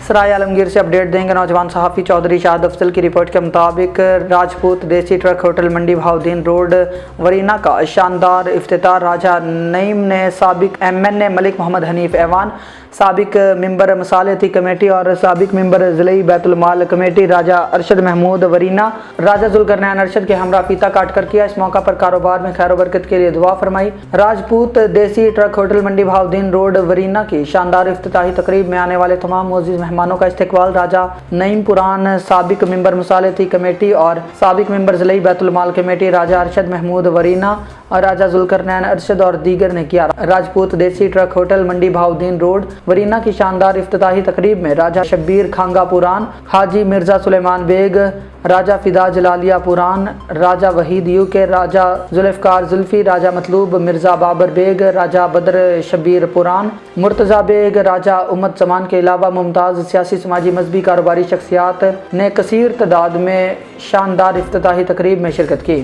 सराय आलमगीर से अपडेट देंगे नौजवान सहाफ़ी चौधरी शाहद अफजल की रिपोर्ट के मुताबिक राजपूत देसी ट्रक होटल मंडी भाउद्दीन रोड वरीना का शानदार इफ्तिताह राजा नईम ने साबिक MNA मलिक मोहम्मद हनीफ ऐवान, साबिक मेंबर मसालती कमेटी और साबिक मेंबर ज़िले बैतुल माल कमेटी राजा अरशद महमूद वरीना राजा जुल्करनैन अरशद के हमरा फीता काट कर किया। इस मौका पर कारोबार में खैर बरकत के लिए दुआ फरमाई। राजपूत देसी ट्रक होटल मंडी भाउद्दीन रोड वरीना की शानदार इफ्तिताही तकरीब में आने वाले तमाम मोअज़्ज़िज़ मेहमानों का इस्तकबाल राजा नईम पुरान, साबिक मेंबर मसालती कमेटी और साबिक मेंबर ज़िले बैतुल माल कमेटी राजा अरशद महमूद वरीना और राजा जुल्करनैन अरशद और दीगर ने किया। राजपूत देसी ट्रक होटल मंडी भाउद्दीन रोड वरीना की शानदार इफ्तिताही तकरीब में राजा शब्बीर खांगा पुरान, हाजी मिर्जा सुलेमान बेग, राजा फिदा जलालिया पुरान, राजा वहीद UK, राजा जुल्फ़कार जुल्फ़ी, राजा मतलूब मिर्जा बाबर बेग, राजा बदर शब्बीर पुरान, मुर्तज़ा बेग, राजा उम्मत समान के अलावा मुमताज़ सियासी समाजी मजहबी कारोबारी शख्सियात ने कसीर तादाद में शानदार इफ्तिताही तकरीब में शिरकत की।